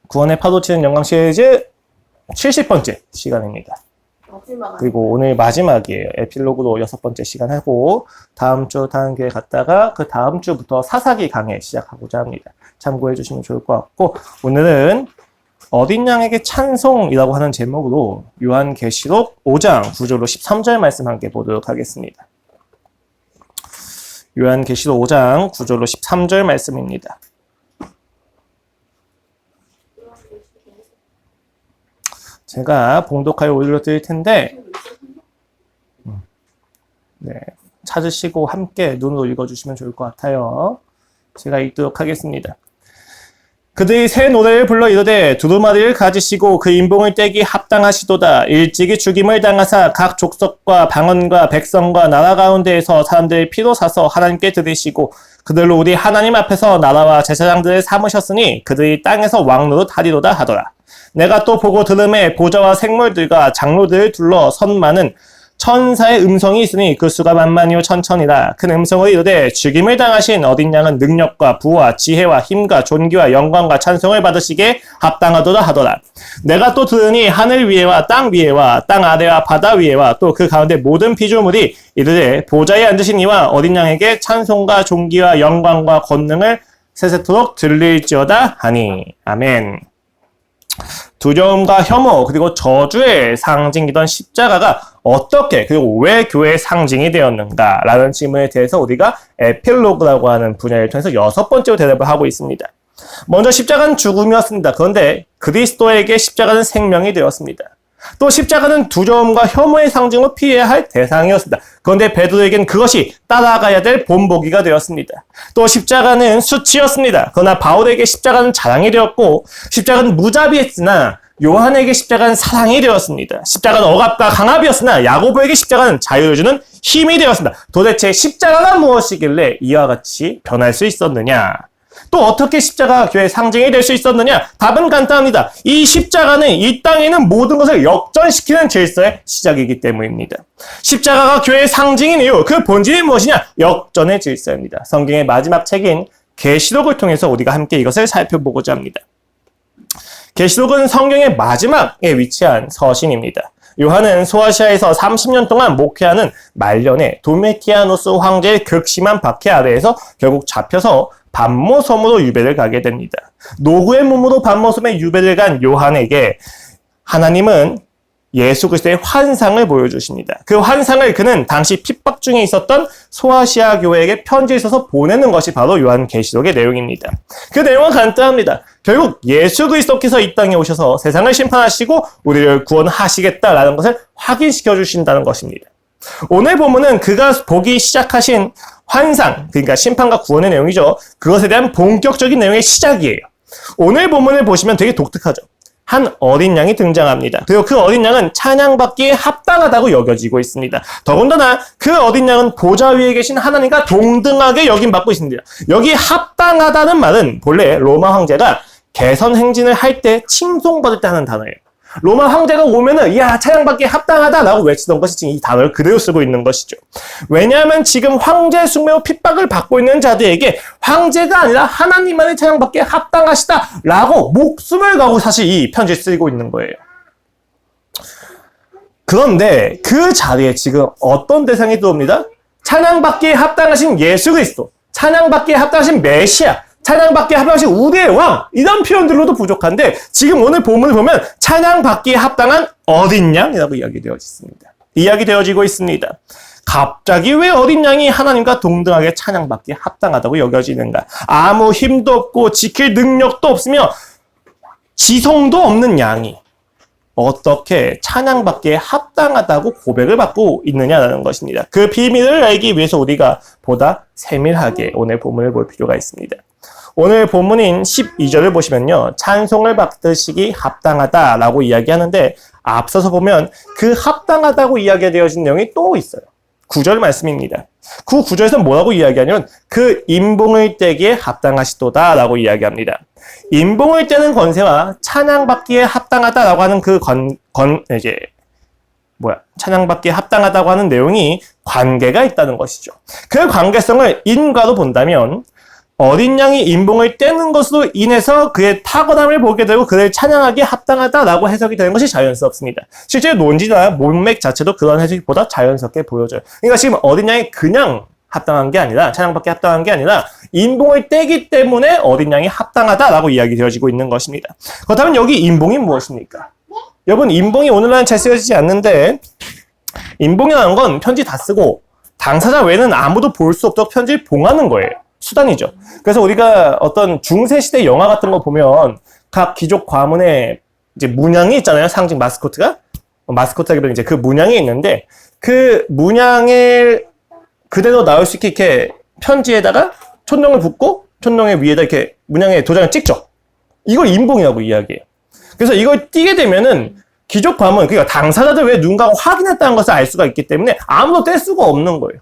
구원의 파도 치는 영광 시리즈 70번째 시간입니다. 그리고 오늘 마지막이에요. 에필로그로 6번째 시간 하고 다음 기회에 갔다가 그 다음 주부터 사사기 강해 시작하고자 합니다. 참고해 주시면 좋을 것 같고 오늘은 어린 양에게 찬송이라고 하는 제목으로 요한계시록 5장 9절로 13절 말씀 함께 보도록 하겠습니다. 요한계시록 5장 9절로 13절 말씀입니다. 제가 봉독하여 올려드릴 텐데 찾으시고 함께 눈으로 읽어주시면 좋을 것 같아요. 제가 읽도록 하겠습니다. 그들이 새 노래를 불러 이르되 두루마리를 가지시고 그 인봉을 떼기 합당하시도다. 일찍이 죽임을 당하사 각 족속과 방언과 백성과 나라 가운데에서 사람들의 피로 사서 하나님께 드리시고 그들로 우리 하나님 앞에서 나라와 제사장들을 삼으셨으니 그들이 땅에서 왕노릇 하리로다 하더라. 내가 또 보고 들음에 보좌와 생물들과 장로들을 둘러 선 많은 천사의 음성이 있으니 그 수가 만만이요 천천이라. 큰 음성을 이르되 죽임을 당하신 어린 양은 능력과 부와 지혜와 힘과 존귀와 영광과 찬송을 받으시기에 합당하도다 하더라. 내가 또 들으니 하늘 위에와 땅 위에와 땅 아래와 바다 위에와 또 그 가운데 모든 피조물이 이르되 보좌에 앉으신 이와 어린 양에게 찬송과 존귀와 영광과 권능을 세세토록 들릴지어다 하니. 아멘. 두려움과 혐오 그리고 저주의 상징이던 십자가가 어떻게 그리고 왜 교회의 상징이 되었는가 라는 질문에 대해서 우리가 에필로그라고 하는 분야를 통해서 6번째로 대답을 하고 있습니다. 먼저 십자가는 죽음이었습니다. 그런데 그리스도에게 십자가는 생명이 되었습니다. 또 십자가는 두려움과 혐오의 상징으로 피해야 할 대상이었습니다. 그런데 베드로에겐 그것이 따라가야 될 본보기가 되었습니다. 또 십자가는 수치였습니다. 그러나 바울에게 십자가는 자랑이 되었고 십자가는 무자비했으나 요한에게 십자가는 사랑이 되었습니다. 십자가는 억압과 강압이었으나 야고보에게 십자가는 자유를 주는 힘이 되었습니다. 도대체 십자가가 무엇이길래 이와 같이 변할 수 있었느냐? 또 어떻게 십자가가 교회의 상징이 될 수 있었느냐? 답은 간단합니다. 이 십자가는 이 땅에 있는 모든 것을 역전시키는 질서의 시작이기 때문입니다. 십자가가 교회의 상징인 이유, 그 본질이 무엇이냐? 역전의 질서입니다. 성경의 마지막 책인 계시록을 통해서 우리가 함께 이것을 살펴보고자 합니다. 계시록은 성경의 마지막에 위치한 서신입니다. 요한은 소아시아에서 30년 동안 목회하는 말년에 도메티아누스 황제의 극심한 박해 아래에서 결국 잡혀서 반모섬으로 유배를 가게 됩니다. 노구의 몸으로 반모섬에 유배를 간 요한에게 하나님은 예수 그리스도의 환상을 보여주십니다. 그 환상을 그는 당시 핍박 중에 있었던 소아시아 교회에게 편지를 써서 보내는 것이 바로 요한계시록의 내용입니다. 그 내용은 간단합니다. 결국 예수 그리스도께서 이 땅에 오셔서 세상을 심판하시고 우리를 구원하시겠다라는 것을 확인시켜 주신다는 것입니다. 오늘 본문은 그가 보기 시작하신 환상, 그러니까 심판과 구원의 내용이죠. 그것에 대한 본격적인 내용의 시작이에요. 오늘 본문을 보시면 되게 독특하죠. 한 어린 양이 등장합니다. 그리고 그 어린 양은 찬양받기에 합당하다고 여겨지고 있습니다. 더군다나 그 어린 양은 보좌 위에 계신 하나님과 동등하게 여김받고 있습니다. 여기 합당하다는 말은 본래 로마 황제가 개선 행진을 할 때 칭송받을 때 하는 단어예요. 로마 황제가 오면은 야 찬양받기에 합당하다라고 외치던 것이 지금 이 단어를 그대로 쓰고 있는 것이죠. 왜냐하면 지금 황제 숙매로 핍박을 받고 있는 자들에게 황제가 아니라 하나님만이 찬양받기에 합당하시다라고 목숨을 걸고 사실 이 편지를 쓰고 있는 거예요. 그런데 그 자리에 지금 어떤 대상이 들어옵니다? 찬양받기에 합당하신 예수 그리스도, 찬양받기에 합당하신 메시아, 찬양받기에 합당하신 우리의 왕, 이런 표현들로도 부족한데 지금 오늘 본문을 보면 찬양받기에 합당한 어린 양이라고 이야기되어지고 있습니다. 갑자기 왜 어린 양이 하나님과 동등하게 찬양받기에 합당하다고 여겨지는가? 아무 힘도 없고 지킬 능력도 없으며 지성도 없는 양이 어떻게 찬양받기에 합당하다고 고백을 받고 있느냐라는 것입니다. 그 비밀을 알기 위해서 우리가 보다 세밀하게 오늘 본문을 볼 필요가 있습니다. 오늘 본문인 12절을 보시면요. 찬송을 받으시기 합당하다라고 이야기하는데 앞서서 보면 그 합당하다고 이야기되어진 내용이 또 있어요. 9절 말씀입니다. 그 9절에서 뭐라고 이야기하냐면 그 인봉을 떼기에 합당하시도다라고 이야기합니다. 인봉을 떼는 권세와 찬양받기에 합당하다라고 하는 그 찬양받기에 합당하다고 하는 내용이 관계가 있다는 것이죠. 그 관계성을 인과로 본다면 어린 양이 인봉을 떼는 것으로 인해서 그의 탁월함을 보게 되고 그를 찬양하기에 합당하다라고 해석이 되는 것이 자연스럽습니다. 실제 논지나 문맥 자체도 그런 해석보다 자연스럽게 보여져요. 그러니까 지금 어린 양이 그냥 합당한 게 아니라 찬양받기 합당한 게 아니라 인봉을 떼기 때문에 어린 양이 합당하다라고 이야기되어지고 있는 것입니다. 그렇다면 여기 인봉이 무엇입니까? 여러분 인봉이 오늘날은 잘 쓰여지지 않는데 인봉이라는 건 편지 다 쓰고 당사자 외에는 아무도 볼 수 없도록 편지를 봉하는 거예요. 수단이죠. 그래서 우리가 어떤 중세시대 영화 같은 거 보면 각 귀족 가문에 이제 문양이 있잖아요. 상징 마스코트가. 마스코트라기보다 이제 그 문양이 있는데 그 문양을 그대로 나올 수 있게 이렇게 편지에다가 촌농을 붓고 촌농의 위에다 이렇게 문양에 도장을 찍죠. 이걸 인봉이라고 이야기해요. 그래서 이걸 띄게 되면은 귀족 가문, 그러니까 당사자들 외에 누군가가 확인했다는 것을 알 수가 있기 때문에 아무도 뗄 수가 없는 거예요.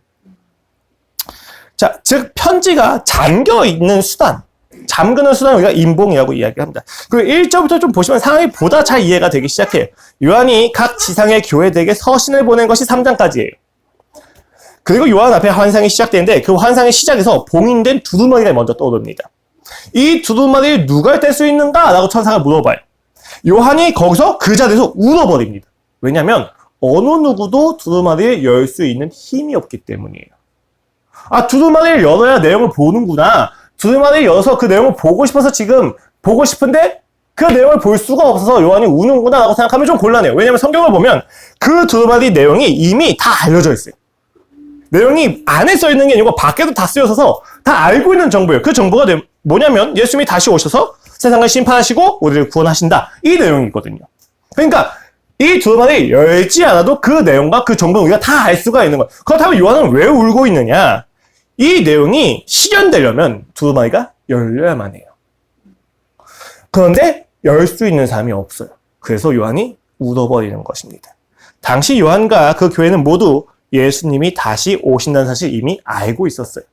자, 즉 편지가 잠겨 있는 수단, 잠그는 수단을 우리가 인봉이라고 이야기합니다. 그리고 1절부터 좀 보시면 상황이 보다 잘 이해가 되기 시작해요. 요한이 각 지상의 교회들에게 서신을 보낸 것이 3장까지예요. 그리고 요한 앞에 환상이 시작되는데 그 환상의 시작에서 봉인된 두루마리가 먼저 떠오릅니다. 이 두루마리를 누가 뗄 수 있는가? 라고 천사가 물어봐요. 요한이 거기서 그 자리에서 울어버립니다. 왜냐하면 어느 누구도 두루마리를 열 수 있는 힘이 없기 때문이에요. 아, 두루마리를 열어야 내용을 보는구나. 두루마리를 열어서 그 내용을 보고 싶어서 지금 보고 싶은데 그 내용을 볼 수가 없어서 요한이 우는구나 라고 생각하면 좀 곤란해요. 왜냐하면 성경을 보면 그 두루마리 내용이 이미 다 알려져 있어요. 내용이 안에 써있는 게 아니고 밖에도 다 쓰여서 다 알고 있는 정보예요. 그 정보가 뭐냐면 예수님이 다시 오셔서 세상을 심판하시고 우리를 구원하신다. 이 내용이거든요. 그러니까 이 두루마리 열지 않아도 그 내용과 그 정보는 우리가 다 알 수가 있는 거예요. 그렇다면 요한은 왜 울고 있느냐? 이 내용이 실현되려면 두루마리가 열려야만 해요. 그런데 열 수 있는 사람이 없어요. 그래서 요한이 울어버리는 것입니다. 당시 요한과 그 교회는 모두 예수님이 다시 오신다는 사실 이미 알고 있었어요.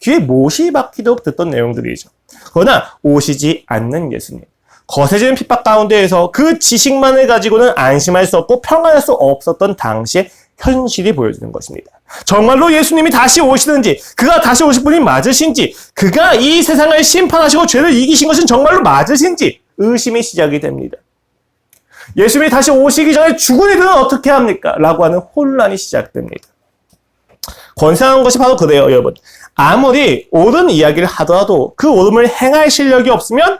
귀에 못이 박히도록 듣던 내용들이죠. 그러나 오시지 않는 예수님. 거세지는 핍박 가운데에서 그 지식만을 가지고는 안심할 수 없고 평안할 수 없었던 당시의 현실이 보여지는 것입니다. 정말로 예수님이 다시 오시는지, 그가 다시 오실 분이 맞으신지, 그가 이 세상을 심판하시고 죄를 이기신 것은 정말로 맞으신지 의심이 시작이 됩니다. 예수님이 다시 오시기 전에 죽은 이들은 어떻게 합니까? 라고 하는 혼란이 시작됩니다. 권세한 것이 바로 그래요, 여러분. 아무리 옳은 이야기를 하더라도 그 옳음을 행할 실력이 없으면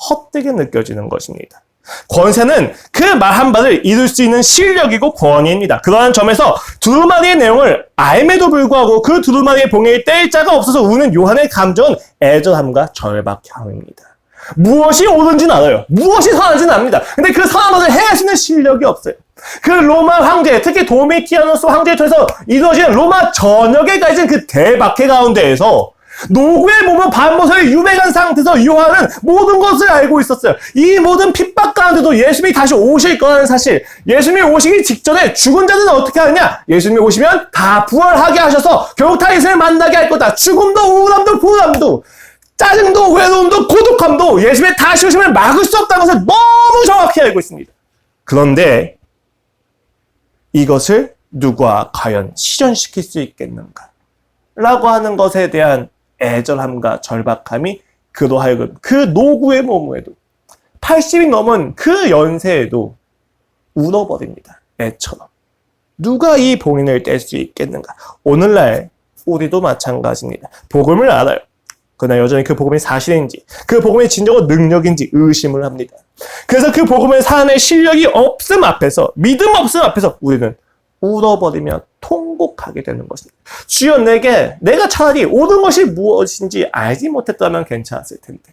헛되게 느껴지는 것입니다. 권세는 그 말한 바를 이룰 수 있는 실력이고 권위입니다. 그러한 점에서 두루마리의 내용을 알매도 불구하고 그 두루마리의 봉해를 뗄 자가 없어서 우는 요한의 감정은 애절함과 절박함입니다. 무엇이 옳은지는 알아요. 무엇이 선한지는 압니다. 근데 그 선한 것을 행할 수 있는 실력이 없어요. 그 로마 황제, 특히 도미티아누스 황제를 통해서 이루어진 로마 전역에 가진 그 대박해 가운데에서 노구의 몸은 반모서에 유배간 상태에서 요한은 모든 것을 알고 있었어요. 이 모든 핍박 가운데도 예수님이 다시 오실 거라는 사실, 예수님이 오시기 직전에 죽은 자들은 어떻게 하느냐? 예수님이 오시면 다 부활하게 하셔서 결국 다 예수님을 만나게 할 거다. 죽음도 우울함도 불안도 짜증도 외로움도 고독함도 예수님의 다시 오심을 막을 수 없다는 것을 너무 정확히 알고 있습니다. 그런데 이것을 누가 과연 실현시킬 수 있겠는가? 라고 하는 것에 대한 애절함과 절박함이 그로 하여금 그 노구의 몸에도 80이 넘은 그 연세에도 울어버립니다. 애처럼. 누가 이 봉인을 뗄 수 있겠는가? 오늘날 우리도 마찬가지입니다. 복음을 알아요. 그러나 여전히 그 복음이 사실인지, 그 복음의 진정한 능력인지 의심을 합니다. 그래서 그 복음을 살아낼 실력이 없음 앞에서, 믿음 없음 앞에서 우리는 울어버리며 통곡하게 되는 것입니다. 주여 내가 차라리 옳은 것이 무엇인지 알지 못했다면 괜찮았을 텐데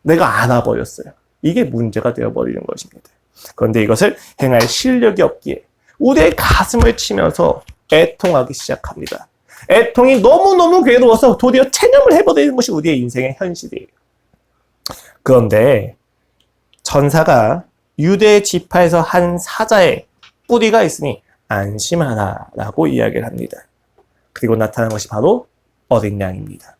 내가 알아버렸어요. 이게 문제가 되어버리는 것입니다. 그런데 이것을 행할 실력이 없기에 우리의 가슴을 치면서 애통하기 시작합니다. 애통이 너무너무 괴로워서 도리어 체념을 해버리는 것이 우리의 인생의 현실이에요. 그런데 천사가 유대 지파에서 한 사자의 뿌리가 있으니 안심하라 라고 이야기를 합니다. 그리고 나타난 것이 바로 어린 양입니다.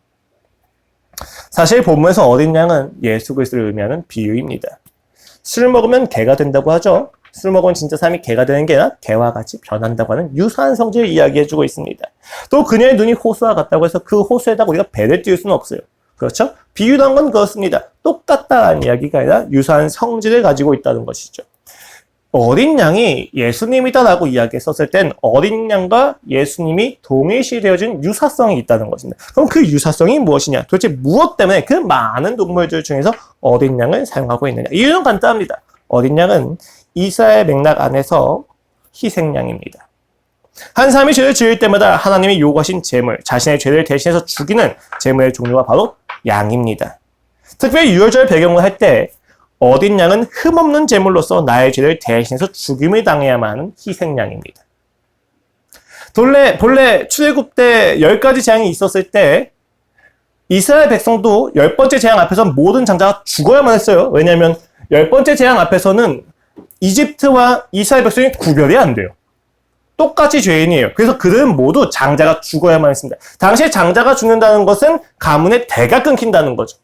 사실 본문에서 어린 양은 예수 그리스도를 의미하는 비유입니다. 술 먹으면 개가 된다고 하죠. 술 먹은 진짜 사람이 개가 되는 게 아니라 개와 같이 변한다고 하는 유사한 성질을 이야기해주고 있습니다. 또 그녀의 눈이 호수와 같다고 해서 그 호수에다가 우리가 배를 띄울 수는 없어요. 그렇죠? 비유한 건 그렇습니다. 똑같다는 이야기가 아니라 유사한 성질을 가지고 있다는 것이죠. 어린 양이 예수님이다라고 이야기했었을 땐 어린 양과 예수님이 동일시되어진 유사성이 있다는 것입니다. 그럼 그 유사성이 무엇이냐? 도대체 무엇 때문에 그 많은 동물들 중에서 어린 양을 사용하고 있느냐? 이유는 간단합니다. 어린 양은 이스라엘 맥락 안에서 희생양입니다. 한 사람이 죄를 지을 때마다 하나님이 요구하신 제물, 자신의 죄를 대신해서 죽이는 제물의 종류가 바로 양입니다. 특별히 유월절 배경을 할 때 어린 양은 흠없는 제물로서 나의 죄를 대신해서 죽임을 당해야만 하는 희생양입니다. 본래 출애굽 때 10가지 재앙이 있었을 때 이스라엘 백성도 10번째 재앙 앞에서 모든 장자가 죽어야만 했어요. 왜냐하면 10번째 재앙 앞에서는 이집트와 이스라엘 백성이 구별이 안 돼요. 똑같이 죄인이에요. 그래서 그들은 모두 장자가 죽어야만 했습니다. 당시에 장자가 죽는다는 것은 가문의 대가 끊긴다는 거죠.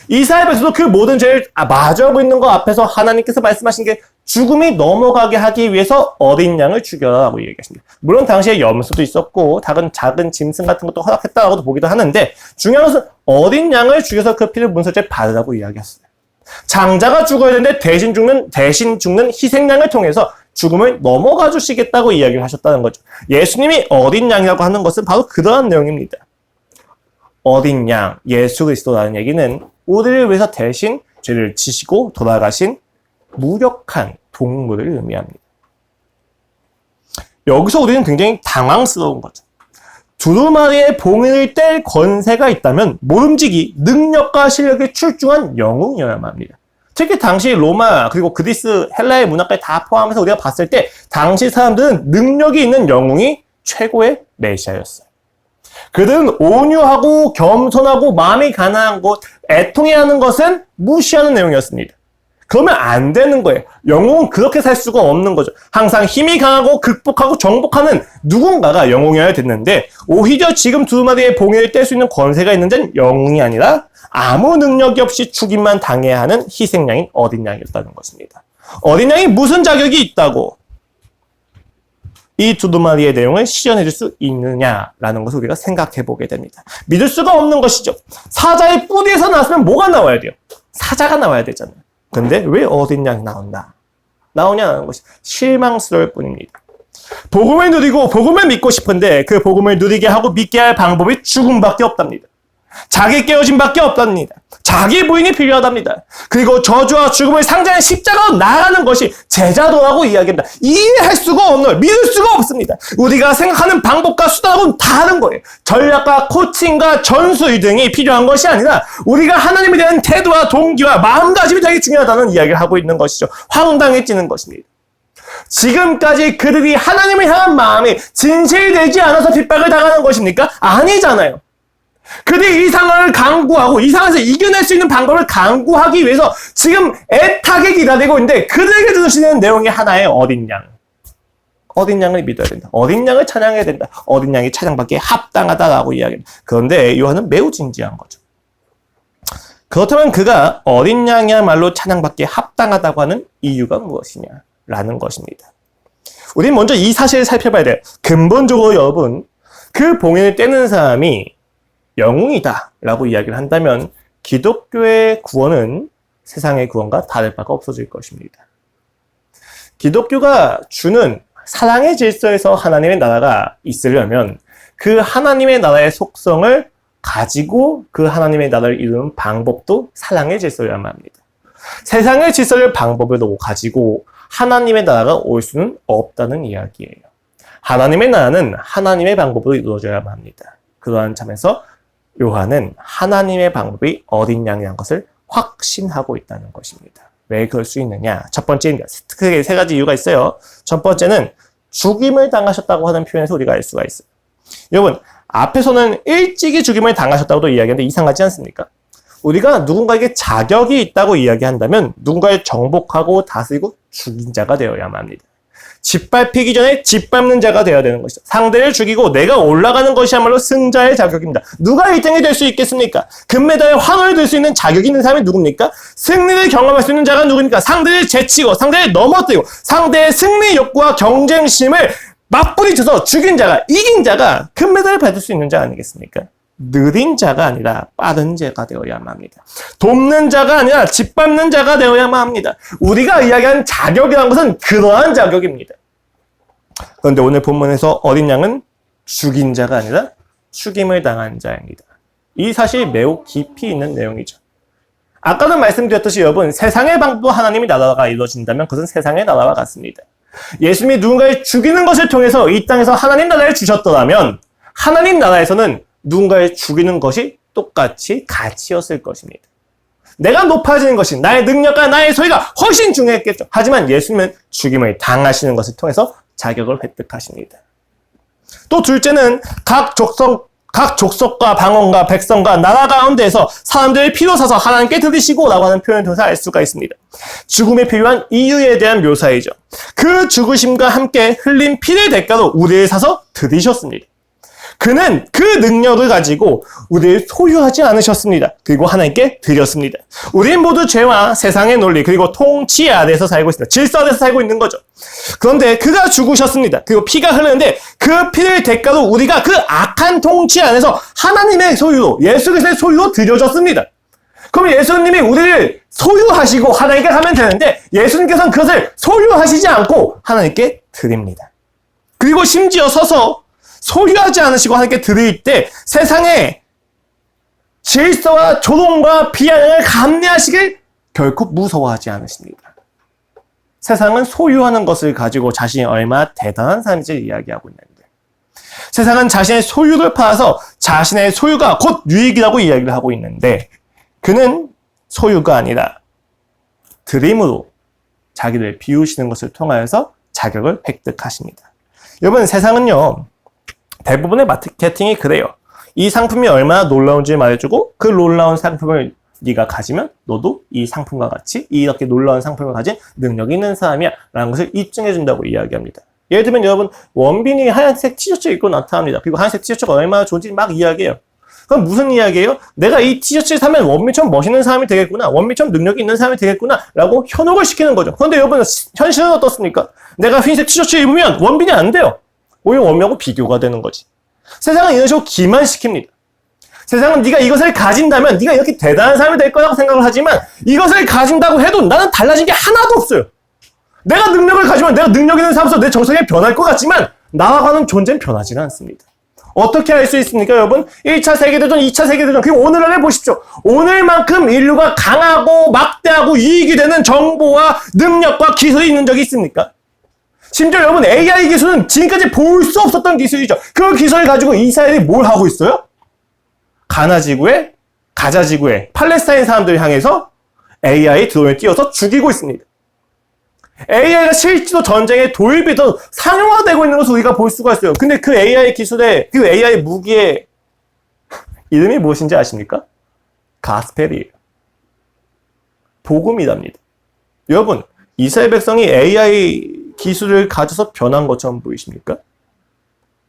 이스라엘 백성도 그 모든 죄를 마주하고 있는 것 앞에서 하나님께서 말씀하신 게 죽음이 넘어가게 하기 위해서 어린 양을 죽여라고 얘기하십니다. 물론 당시에 염소도 있었고 작은 짐승 같은 것도 허락했다라고도 보기도 하는데 중요한 것은 어린 양을 죽여서 그 피를 문설주에 바르라고 이야기했어요. 장자가 죽어야 되는데 대신 죽는 희생양을 통해서 죽음을 넘어가 주시겠다고 이야기를 하셨다는 거죠. 예수님이 어린 양이라고 하는 것은 바로 그러한 내용입니다. 어린 양, 예수 그리스도라는 얘기는 우리를 위해서 대신 죄를 지시고 돌아가신 무력한 동물을 의미합니다. 여기서 우리는 굉장히 당황스러운 거죠. 두루마리의 봉인을 뗄 권세가 있다면 모름지기, 능력과 실력이 출중한 영웅이어야만 합니다. 특히 당시 로마 그리고 그리스, 헬라의 문화까지 다 포함해서 우리가 봤을 때 당시 사람들은 능력이 있는 영웅이 최고의 메시아였어요. 그들은 온유하고 겸손하고 마음이 가난한 것, 애통해하는 것은 무시하는 내용이었습니다. 그러면 안 되는 거예요. 영웅은 그렇게 살 수가 없는 거죠. 항상 힘이 강하고 극복하고 정복하는 누군가가 영웅이어야 됐는데 오히려 지금 두루마리의 봉인을 뗄 수 있는 권세가 있는 자는 영웅이 아니라 아무 능력이 없이 죽임만 당해야 하는 희생양인 어린 양이었다는 것입니다. 어린 양이 무슨 자격이 있다고 이 두루마리의 내용을 실현해 줄 수 있느냐라는 것을 우리가 생각해 보게 됩니다. 믿을 수가 없는 것이죠. 사자의 뿌리에서 나왔으면 뭐가 나와야 돼요? 사자가 나와야 되잖아요. 근데 왜 어린 양이 나오냐는 것이 실망스러울 뿐입니다. 복음을 누리고 복음을 믿고 싶은데 그 복음을 누리게 하고 믿게 할 방법이 죽음밖에 없답니다. 자기 깨어짐밖에 없답니다. 자기 부인이 필요하답니다. 그리고 저주와 죽음을 상징하는 십자가로 나아가는 것이 제자도라고 이야기합니다. 이해할 수가 없는 거예요. 믿을 수가 없습니다. 우리가 생각하는 방법과 수단하고는 다른 거예요. 전략과 코칭과 전술 등이 필요한 것이 아니라 우리가 하나님에 대한 태도와 동기와 마음가짐이 되게 중요하다는 이야기를 하고 있는 것이죠. 황당해지는 것입니다. 지금까지 그들이 하나님을 향한 마음이 진실되지 않아서 핍박을 당하는 것입니까? 아니잖아요. 그들이 이 상황을 강구하고 이 상황에서 이겨낼 수 있는 방법을 강구하기 위해서 지금 애타게 기다리고 있는데 그들에게 주시는 내용이 하나의 어린 양. 어린 양을 믿어야 된다. 어린 양을 찬양해야 된다. 어린 양이 찬양받기에 합당하다라고 이야기합니다. 그런데 요한은 매우 진지한 거죠. 그렇다면 그가 어린 양이야말로 찬양받기에 합당하다고 하는 이유가 무엇이냐라는 것입니다. 우리는 먼저 이 사실을 살펴봐야 돼요. 근본적으로 여러분, 그 봉인을 떼는 사람이 영웅이다 라고 이야기를 한다면 기독교의 구원은 세상의 구원과 다를 바가 없어질 것입니다. 기독교가 주는 사랑의 질서에서 하나님의 나라가 있으려면 그 하나님의 나라의 속성을 가지고 그 하나님의 나라를 이루는 방법도 사랑의 질서여야만 합니다. 세상의 질서를 방법으로 가지고 하나님의 나라가 올 수는 없다는 이야기예요. 하나님의 나라는 하나님의 방법으로 이루어져야만 합니다. 그러한 점에서 요한은 하나님의 방법이 어린 양이라는 것을 확신하고 있다는 것입니다. 왜 그럴 수 있느냐? 첫 번째입니다. 크게 세 가지 이유가 있어요. 첫 번째는 죽임을 당하셨다고 하는 표현에서 우리가 알 수가 있어요. 여러분, 앞에서는 일찍이 죽임을 당하셨다고도 이야기하는데 이상하지 않습니까? 우리가 누군가에게 자격이 있다고 이야기한다면 누군가를 정복하고 다스리고 죽인 자가 되어야만 합니다. 짓밟히기 전에 짓밟는 자가 되어야 되는 것이죠. 상대를 죽이고 내가 올라가는 것이야말로 승자의 자격입니다. 누가 1등이 될 수 있겠습니까? 금메달에 황을 들 수 있는 자격이 있는 사람이 누굽니까? 승리를 경험할 수 있는 자가 누굽니까? 상대를 제치고 상대를 넘어뜨리고 상대의 승리 욕구와 경쟁심을 맞부딪혀서 죽인 자가, 이긴 자가 금메달을 받을 수 있는 자 아니겠습니까? 느린 자가 아니라 빠른 자가 되어야만 합니다. 돕는 자가 아니라 짓밟는 자가 되어야만 합니다. 우리가 이야기하는 자격이라는 것은 그러한 자격입니다. 그런데 오늘 본문에서 어린 양은 죽인 자가 아니라 죽임을 당한 자입니다. 이 사실이 매우 깊이 있는 내용이죠. 아까도 말씀드렸듯이 여러분, 세상의 방법으로 하나님의 나라가 이루어진다면 그것은 세상의 나라와 같습니다. 예수님이 누군가를 죽이는 것을 통해서 이 땅에서 하나님 나라를 주셨더라면 하나님 나라에서는 누군가를 죽이는 것이 똑같이 가치였을 것입니다. 내가 높아지는 것이 나의 능력과 나의 소유가 훨씬 중요했겠죠. 하지만 예수님은 죽임을 당하시는 것을 통해서 자격을 획득하십니다. 또 둘째는 각 족속과 방언과 백성과 나라 가운데에서 사람들의 피로 사서 하나님께 드리시고 라고 하는 표현을 통해서 알 수가 있습니다. 죽음에 필요한 이유에 대한 묘사이죠. 그 죽으심과 함께 흘린 피의 대가로 우리를 사서 드리셨습니다. 그는 그 능력을 가지고 우리를 소유하지 않으셨습니다. 그리고 하나님께 드렸습니다. 우리는 모두 죄와 세상의 논리 그리고 통치 아래에서 살고 있습니다. 질서 아래에서 살고 있는 거죠. 그런데 그가 죽으셨습니다. 그리고 피가 흐르는데 그 피를 대가로 우리가 그 악한 통치 안에서 하나님의 소유로 예수 그리스도의 소유로 드려졌습니다. 그럼 예수님이 우리를 소유하시고 하나님께 가면 되는데 예수님께서는 그것을 소유하시지 않고 하나님께 드립니다. 그리고 심지어 서서 소유하지 않으시고 하나님께 드릴 때 세상의 질서와 조롱과 비아냥을 감내하시길 결코 무서워하지 않으십니다. 세상은 소유하는 것을 가지고 자신이 얼마나 대단한 사람인지 이야기하고 있는데 세상은 자신의 소유를 팔아서 자신의 소유가 곧 유익이라고 이야기를 하고 있는데 그는 소유가 아니라 드림으로 자기를 비우시는 것을 통하여서 자격을 획득하십니다. 여러분, 세상은요 대부분의 마케팅이 그래요. 이 상품이 얼마나 놀라운지 말해주고 그 놀라운 상품을 네가 가지면 너도 이 상품과 같이 이렇게 놀라운 상품을 가진 능력이 있는 사람이야 라는 것을 입증해준다고 이야기합니다. 예를 들면 여러분, 원빈이 하얀색 티셔츠 입고 나타납니다. 그리고 하얀색 티셔츠가 얼마나 좋은지 막 이야기해요. 그럼 무슨 이야기예요? 내가 이 티셔츠를 사면 원빈처럼 멋있는 사람이 되겠구나, 원빈처럼 능력이 있는 사람이 되겠구나 라고 현혹을 시키는 거죠. 그런데 여러분, 현실은 어떻습니까? 내가 흰색 티셔츠 입으면 원빈이 안 돼요. 오히려 원빈하고 비교가 되는 거지. 세상은 이런 식으로 기만시킵니다. 세상은 네가 이것을 가진다면 네가 이렇게 대단한 사람이 될 거라고 생각을 하지만 이것을 가진다고 해도 나는 달라진 게 하나도 없어요. 내가 능력을 가지면 내가 능력 있는 사람으로서 내 정성이 변할 것 같지만 나와 가는 존재는 변하지는 않습니다. 어떻게 알 수 있습니까, 여러분? 1차 세계대전, 2차 세계대전, 그리고 오늘날에 보십시오. 오늘만큼 인류가 강하고 막대하고 이익이 되는 정보와 능력과 기술이 있는 적이 있습니까? 심지어 여러분, AI 기술은 지금까지 볼 수 없었던 기술이죠. 그 기술을 가지고 이스라엘이 뭘 하고 있어요? 가나지구에, 가자지구에 팔레스타인 사람들을 향해서 AI 드론을 띄워서 죽이고 있습니다. AI가 실제로 전쟁에 도입돼서 상용화되고 있는 것을 우리가 볼 수가 있어요. 근데 그 AI 기술의, 그 AI 무기의 이름이 무엇인지 아십니까? 가스펠이에요. 복음이랍니다. 여러분, 이스라엘 백성이 AI 기술을 가져서 변한 것처럼 보이십니까?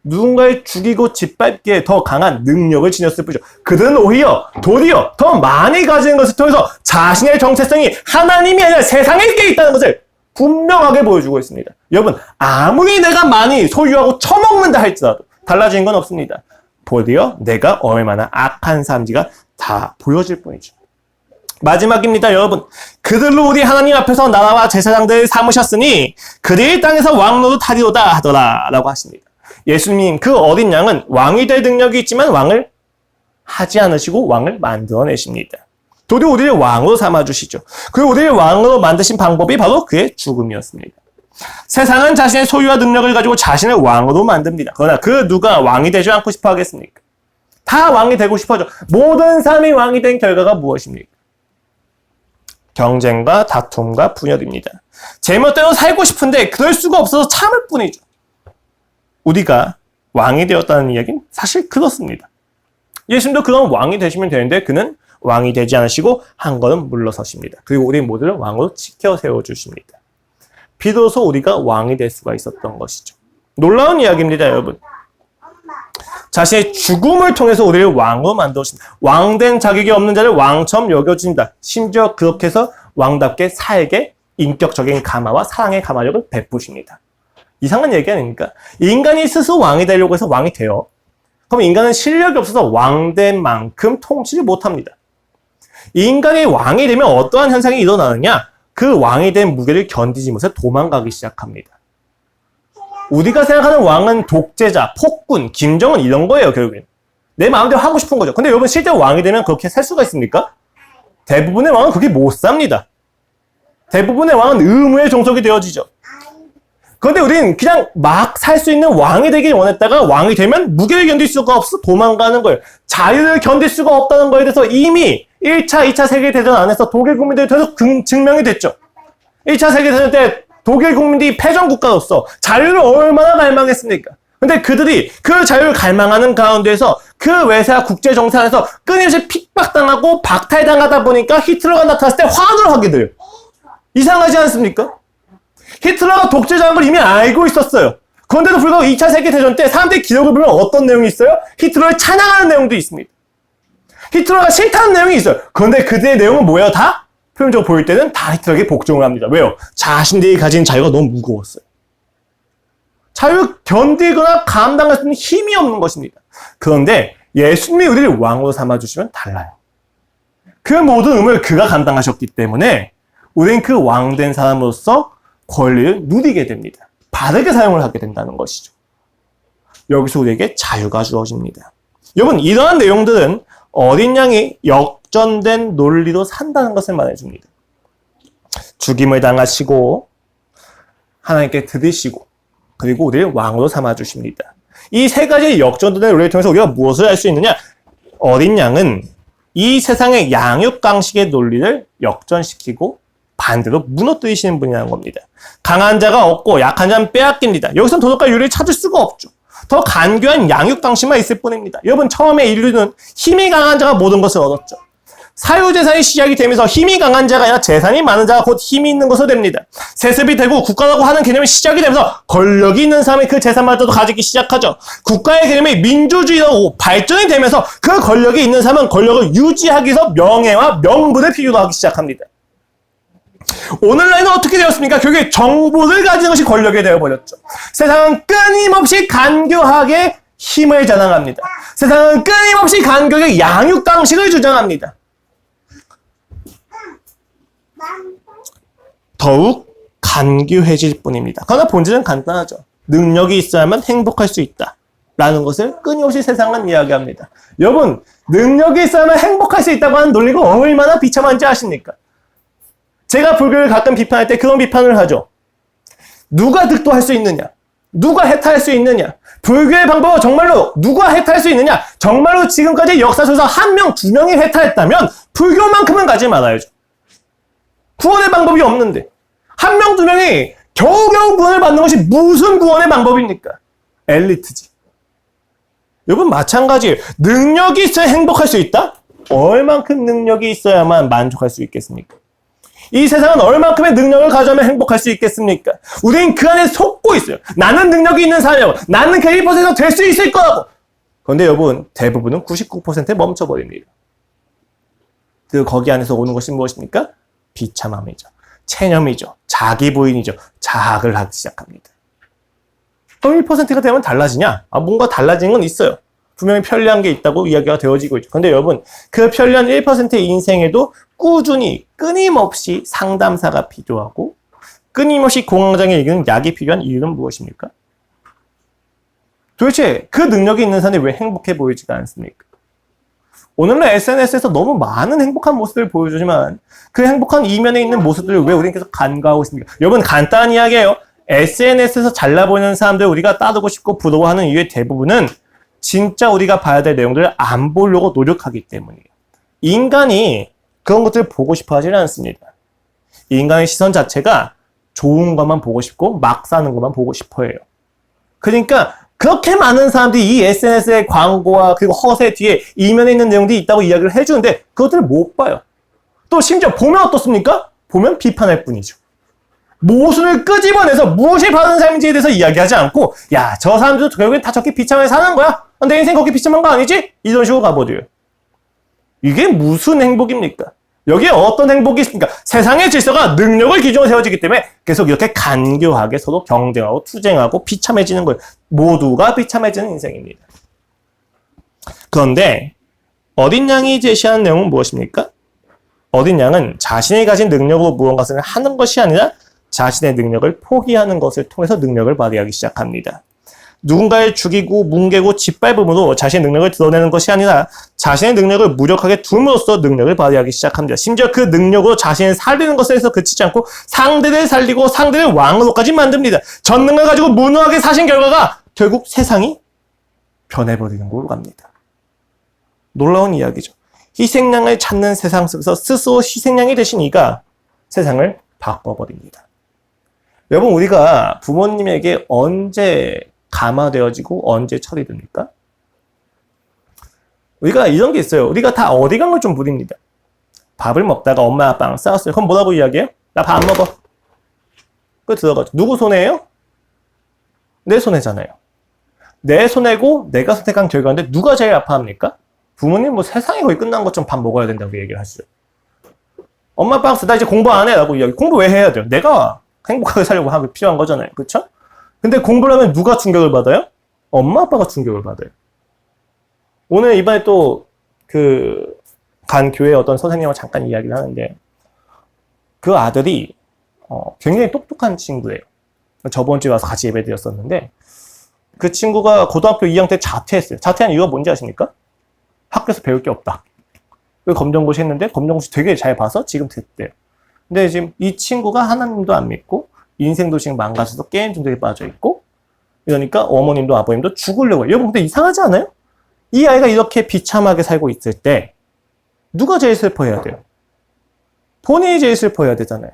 누군가를 죽이고 짓밟기에 더 강한 능력을 지녔을 뿐이죠. 그들은 오히려 도리어 더 많이 가지는 것을 통해서 자신의 정체성이 하나님이 아니라 세상에 있다는 것을 분명하게 보여주고 있습니다. 여러분, 아무리 내가 많이 소유하고 처먹는다 할지라도 달라진 건 없습니다. 도리어 내가 얼마나 악한 사람인지가 다 보여질 뿐이죠. 마지막입니다, 여러분. 그들로 우리 하나님 앞에서 나라와 제사장들을 삼으셨으니 그들의 땅에서 왕노릇 하리로다 하더라 라고 하십니다. 예수님, 그 어린 양은 왕이 될 능력이 있지만 왕을 하지 않으시고 왕을 만들어내십니다. 도리어 우리를 왕으로 삼아주시죠. 그리고 우리를 왕으로 만드신 방법이 바로 그의 죽음이었습니다. 세상은 자신의 소유와 능력을 가지고 자신을 왕으로 만듭니다. 그러나 그 누가 왕이 되지 않고 싶어 하겠습니까? 다 왕이 되고 싶어져. 모든 사람이 왕이 된 결과가 무엇입니까? 경쟁과 다툼과 분열입니다. 제멋대로 살고 싶은데 그럴 수가 없어서 참을 뿐이죠. 우리가 왕이 되었다는 이야기는 사실 그렇습니다. 예수님도 그런 왕이 되시면 되는데 그는 왕이 되지 않으시고 한 걸음 물러서십니다. 그리고 우리 모두를 왕으로 지켜 세워주십니다. 비로소 우리가 왕이 될 수가 있었던 것이죠. 놀라운 이야기입니다, 여러분. 자신의 죽음을 통해서 우리를 왕으로 만들어주십니다. 왕된 자격이 없는 자를 왕처럼 여겨주십니다. 심지어 그렇게 해서 왕답게 사에게 인격적인 감화와 사랑의 감화력을 베푸십니다. 이상한 얘기 아닙니까? 인간이 스스로 왕이 되려고 해서 왕이 돼요. 그럼 인간은 실력이 없어서 왕된 만큼 통치를 못합니다. 인간이 왕이 되면 어떠한 현상이 일어나느냐? 그 왕이 된 무게를 견디지 못해 도망가기 시작합니다. 우리가 생각하는 왕은 독재자, 폭군, 김정은 이런 거예요, 결국엔. 내 마음대로 하고 싶은 거죠. 근데 여러분 실제 왕이 되면 그렇게 살 수가 있습니까? 대부분의 왕은 그렇게 못 삽니다. 대부분의 왕은 의무의 종속이 되어지죠. 그런데 우리는 그냥 막 살 수 있는 왕이 되길 원했다가 왕이 되면 무게를 견딜 수가 없어 도망가는 거예요. 자유를 견딜 수가 없다는 거에 대해서 이미 1차, 2차 세계대전 안에서 독일 국민들이 계속 증명이 됐죠. 1차 세계대전 때 독일 국민들이 패전국가로서 자유를 얼마나 갈망했습니까? 근데 그들이 그 자유를 갈망하는 가운데에서 그 외세와 국제정세안에서 끊임없이 핍박당하고 박탈당하다 보니까 히틀러가 나타났을 때 화를 하게 돼요. 이상하지 않습니까? 히틀러가 독재자인 걸 이미 알고 있었어요. 그런데도 불구하고 2차 세계대전 때 사람들이 기록을 보면 어떤 내용이 있어요? 히틀러를 찬양하는 내용도 있습니다. 히틀러가 싫다는 내용이 있어요. 그런데 그들의 내용은 뭐예요? 다? 표면적으로 보일 때는 다 히틀러에게 복종을 합니다. 왜요? 자신들이 가진 자유가 너무 무거웠어요. 자유를 견디거나 감당할 수 있는 힘이 없는 것입니다. 그런데 예수님이 우리를 왕으로 삼아주시면 달라요. 그 모든 의무를 그가 감당하셨기 때문에 우리는 그 왕된 사람으로서 권리를 누리게 됩니다. 바르게 사용을 하게 된다는 것이죠. 여기서 우리에게 자유가 주어집니다. 여러분, 이러한 내용들은 어린 양이 역전된 논리로 산다는 것을 말해줍니다. 죽임을 당하시고 하나님께 드리시고 그리고 우리를 왕으로 삼아주십니다. 이 세 가지 역전된 논리를 통해서 우리가 무엇을 알 수 있느냐? 어린 양은 이 세상의 양육강식의 논리를 역전시키고 반대로 무너뜨리시는 분이라는 겁니다. 강한 자가 얻고 약한 자는 빼앗깁니다. 여기서는 도덕과 윤리를 찾을 수가 없죠. 더 간교한 양육강식만 있을 뿐입니다. 여러분, 처음에 인류는 힘이 강한 자가 모든 것을 얻었죠. 사유재산이 시작이 되면서 힘이 강한 자가 아니라 재산이 많은 자가 곧 힘이 있는 것으로 됩니다. 세습이 되고 국가라고 하는 개념이 시작이 되면서 권력이 있는 사람이 그 재산마저도 가지기 시작하죠. 국가의 개념이 민주주의로 발전이 되면서 그 권력이 있는 사람은 권력을 유지하기 위해서 명예와 명분을 필요로 하기 시작합니다. 오늘날은 어떻게 되었습니까? 결국에 정보를 가진 것이 권력이 되어버렸죠. 세상은 끊임없이 간교하게 힘을 자랑합니다. 세상은 끊임없이 간교하게 양육강식을 주장합니다. 더욱 간교해질 뿐입니다. 그러나 본질은 간단하죠. 능력이 있어야만 행복할 수 있다 라는 것을 끊임없이 세상은 이야기합니다. 여러분, 능력이 있어야만 행복할 수 있다고 하는 논리가 얼마나 비참한지 아십니까? 제가 불교를 가끔 비판할 때 그런 비판을 하죠. 누가 득도할 수 있느냐? 누가 해탈할 수 있느냐? 불교의 방법은 정말로 누가 해탈할 수 있느냐? 정말로 지금까지 역사 속에서 한 명, 두 명이 해탈했다면 불교만큼은 가지 말아야죠. 구원의 방법이 없는데 한 명, 두 명이 겨우겨우 구원을 받는 것이 무슨 구원의 방법입니까? 엘리트지. 여러분, 마찬가지예요. 능력이 있어야 행복할 수 있다? 얼만큼 능력이 있어야만 만족할 수 있겠습니까? 이 세상은 얼만큼의 능력을 가져오면 행복할 수 있겠습니까? 우린 그 안에 속고 있어요. 나는 능력이 있는 사람이라고. 나는 그 1% 될 수 있을 거라고. 그런데 여러분, 대부분은 99%에 멈춰버립니다. 그 거기 안에서 오는 것이 무엇입니까? 비참함이죠. 체념이죠. 자기 부인이죠. 자학을 하기 시작합니다. 그럼 1%가 되면 달라지냐? 뭔가 달라지는 건 있어요. 분명히 편리한 게 있다고 이야기가 되어지고 있죠. 근데 여러분, 그 편리한 1%의 인생에도 꾸준히 끊임없이 상담사가 필요하고 끊임없이 공황장애 이기는 약이 필요한 이유는 무엇입니까? 도대체 그 능력이 있는 사람이 왜 행복해 보이지가 않습니까? 오늘날 SNS에서 너무 많은 행복한 모습을 보여주지만 그 행복한 이면에 있는 모습들을 왜 우리는 계속 간과하고 있습니까? 여러분, 간단한 이야기예요. SNS에서 잘나 보이는 사람들 우리가 따르고 싶고 부러워하는 이유의 대부분은 진짜 우리가 봐야 될 내용들을 안 보려고 노력하기 때문이에요. 인간이 그런 것들을 보고 싶어 하지는 않습니다. 인간의 시선 자체가 좋은 것만 보고 싶고 막 사는 것만 보고 싶어 해요. 그러니까 그렇게 많은 사람들이 이 SNS의 광고와 그리고 허세 뒤에 이면에 있는 내용들이 있다고 이야기를 해주는데 그것들을 못 봐요. 또 심지어 보면 어떻습니까? 보면 비판할 뿐이죠. 모순을 끄집어내서 무엇이 바른 삶인지에 대해서 이야기하지 않고 야, 저 사람들도 결국엔 다 저렇게 비참하게 사는 거야? 내 인생 그렇게 비참한 거 아니지? 이런 식으로 가버려요. 이게 무슨 행복입니까? 여기에 어떤 행복이 있습니까? 세상의 질서가 능력을 기준으로 세워지기 때문에 계속 이렇게 간교하게 서로 경쟁하고 투쟁하고 비참해지는 거예요. 모두가 비참해지는 인생입니다. 그런데 어린 양이 제시하는 내용은 무엇입니까? 어린 양은 자신이 가진 능력으로 무언가를 하는 것이 아니라 자신의 능력을 포기하는 것을 통해서 능력을 발휘하기 시작합니다. 누군가를 죽이고 뭉개고 짓밟음으로 자신의 능력을 드러내는 것이 아니라 자신의 능력을 무력하게 둠으로써 능력을 발휘하기 시작합니다. 심지어 그 능력으로 자신을 살리는 것에서 그치지 않고 상대를 살리고 상대를 왕으로까지 만듭니다. 전능을 가지고 무능하게 사신 결과가 결국 세상이 변해버리는 걸로 갑니다. 놀라운 이야기죠. 희생양을 찾는 세상 속에서 스스로 희생양이 되신 이가 세상을 바꿔버립니다. 여러분, 우리가 부모님에게 언제 감화되어지고 언제 처리됩니까? 우리가 이런 게 있어요. 우리가 다 어리광을 좀 부립니다. 밥을 먹다가 엄마 아빠랑 싸웠어요. 그럼 뭐라고 이야기해요? 나 밥 안 먹어. 그 들어가죠. 누구 손해예요? 내 손해잖아요. 내 손해고 내가 선택한 결과인데 누가 제일 아파합니까? 부모님 뭐 세상이 거의 끝난 것처럼 밥 먹어야 된다고 얘기를 하시죠. 엄마 아빠가 나 이제 공부 안 해 라고 이야기. 공부 왜 해야 돼요? 내가 행복하게 살려고 하기 필요한 거잖아요. 그렇죠? 근데 공부를 하면 누가 충격을 받아요? 엄마 아빠가 충격을 받아요. 오늘 이번에 또 간 교회 어떤 선생님과 잠깐 이야기를 하는데 그 아들이 굉장히 똑똑한 친구예요. 저번 주에 와서 같이 예배 드렸었는데 그 친구가 고등학교 2학년 때 자퇴했어요. 자퇴한 이유가 뭔지 아십니까? 학교에서 배울 게 없다. 그 검정고시 했는데 검정고시 되게 잘 봐서 지금 됐대요. 근데 지금 이 친구가 하나님도 안 믿고 인생도 지금 망가져서 게임 중독에 빠져 있고 이러니까 어머님도 아버님도 죽으려고 해요. 여러분 근데 이상하지 않아요? 이 아이가 이렇게 비참하게 살고 있을 때 누가 제일 슬퍼해야 돼요? 본인이 제일 슬퍼해야 되잖아요.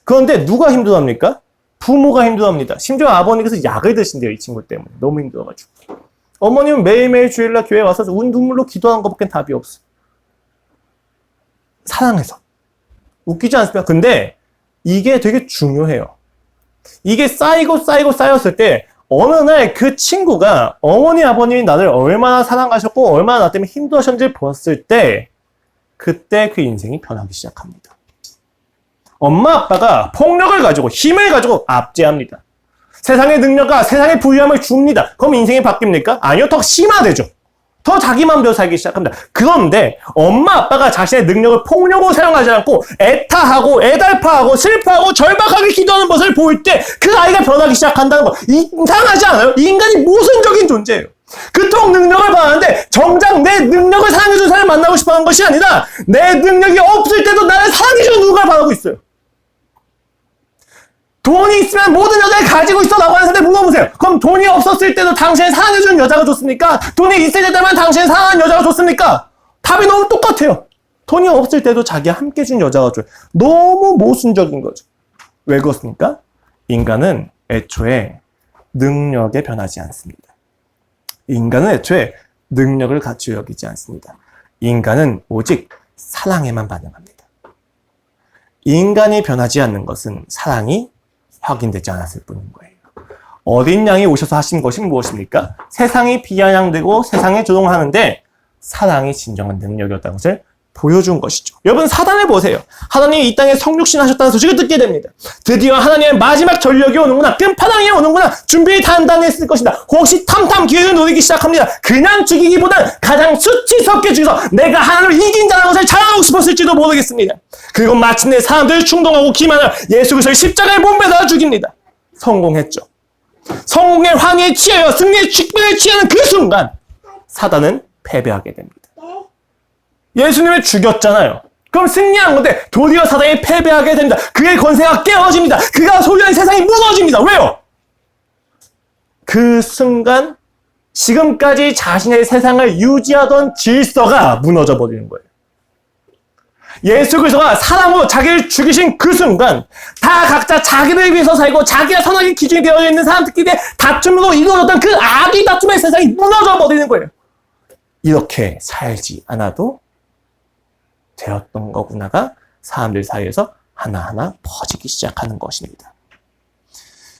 그런데 누가 힘들어합니까? 부모가 힘들어합니다. 심지어 아버님께서 약을 드신대요. 이 친구 때문에. 너무 힘들어가지고. 어머님은 매일매일 주일날 교회에 와서 눈물로 기도하는 것밖에 답이 없어요. 사랑해서. 웃기지 않습니까? 근데 이게 되게 중요해요. 이게 쌓였을 때 어느 날 그 친구가 어머니 아버님이 나를 얼마나 사랑하셨고 얼마나 나 때문에 힘들어하셨는지 보았을 때 그때 그 인생이 변하기 시작합니다. 엄마 아빠가 폭력을 가지고 힘을 가지고 압제합니다. 세상의 능력과 세상의 부유함을 줍니다. 그럼 인생이 바뀝니까? 아니요, 더 심화되죠. 더 자기 마음대로 살기 시작합니다. 그런데 엄마 아빠가 자신의 능력을 폭력으로 사용하지 않고 애타하고 애달파하고 슬퍼하고 절박하게 기도하는 것을 볼 때 그 아이가 변하기 시작한다는 거 이상하지 않아요? 인간이 모순적인 존재예요. 그토록 능력을 받았는데 정작 내 능력을 사랑해주는 사람을 만나고 싶어하는 것이 아니라 내 능력이 없을 때도 나를 사랑해주는 누군가를 바라고 있어요. 돈이 있으면 모든 여자를 가지고 있어 라고 하는 사람들 물어보세요. 그럼 돈이 없었을 때도 당신을 사랑해주는 여자가 좋습니까? 돈이 있을 때만 당신을 사랑하는 여자가 좋습니까? 답이 너무 똑같아요. 돈이 없을 때도 자기와 함께 해주는 여자가 좋아요. 너무 모순적인 거죠. 왜 그렇습니까? 인간은 애초에 능력에 변하지 않습니다. 인간은 애초에 능력을 갖추어 여기지 않습니다. 인간은 오직 사랑에만 반응합니다. 인간이 변하지 않는 것은 사랑이 확인되지 않았을 뿐인 거예요. 어린 양이 오셔서 하신 것이 무엇입니까? 세상이 비아냥되고 세상에 조종하는데 사랑이 진정한 능력이었다는 것을 보여준 것이죠. 여러분 사단을 보세요. 하나님이 이 땅에 성육신 하셨다는 소식을 듣게 됩니다. 드디어 하나님의 마지막 전력이 오는구나. 끝판왕이 오는구나. 준비 단단했을 것이다. 혹시 탐탐 기회를 노리기 시작합니다. 그냥 죽이기보단 가장 수치스럽게 죽여서 내가 하나님을 이긴 자라는 것을 자랑하고 싶었을지도 모르겠습니다. 그리고 마침내 사람들을 충동하고 기만하여 예수 그리스도를 십자가에 몸매달아 죽입니다. 성공했죠. 성공의 환희에 취하여 승리의 직분에 취하는 그 순간 사단은 패배하게 됩니다. 예수님을 죽였잖아요. 그럼 승리한 건데 도리어 사단이 패배하게 됩니다. 그의 권세가 깨어집니다. 그가 소유한 세상이 무너집니다. 왜요? 그 순간 지금까지 자신의 세상을 유지하던 질서가 무너져 버리는 거예요. 예수 그리스도가 사람으로 자기를 죽이신 그 순간 다 각자 자기를 위해서 살고 자기가 선하게 기준이 되어 있는 사람들끼리 다툼으로 이루어졌던 그 악의 다툼의 세상이 무너져 버리는 거예요. 이렇게 살지 않아도 되었던 거구나가 사람들 사이에서 하나하나 퍼지기 시작하는 것입니다.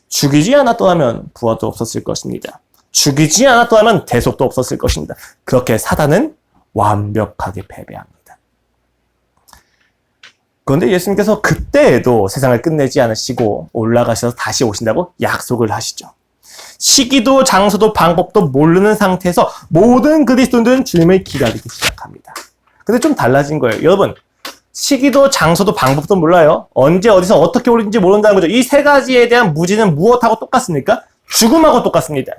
죽이지 않았더라면 부활도 없었을 것입니다. 죽이지 않았더라면 대속도 없었을 것입니다. 그렇게 사단은 완벽하게 패배합니다. 그런데 예수님께서 그때에도 세상을 끝내지 않으시고 올라가셔서 다시 오신다고 약속을 하시죠. 시기도 장소도 방법도 모르는 상태에서 모든 그리스도인들은 주님을 기다리기 시작합니다. 근데 좀 달라진 거예요. 여러분, 시기도 장소도 방법도 몰라요. 언제 어디서 어떻게 올는지 모른다는 거죠. 이 세 가지에 대한 무지는 무엇하고 똑같습니까? 죽음하고 똑같습니다.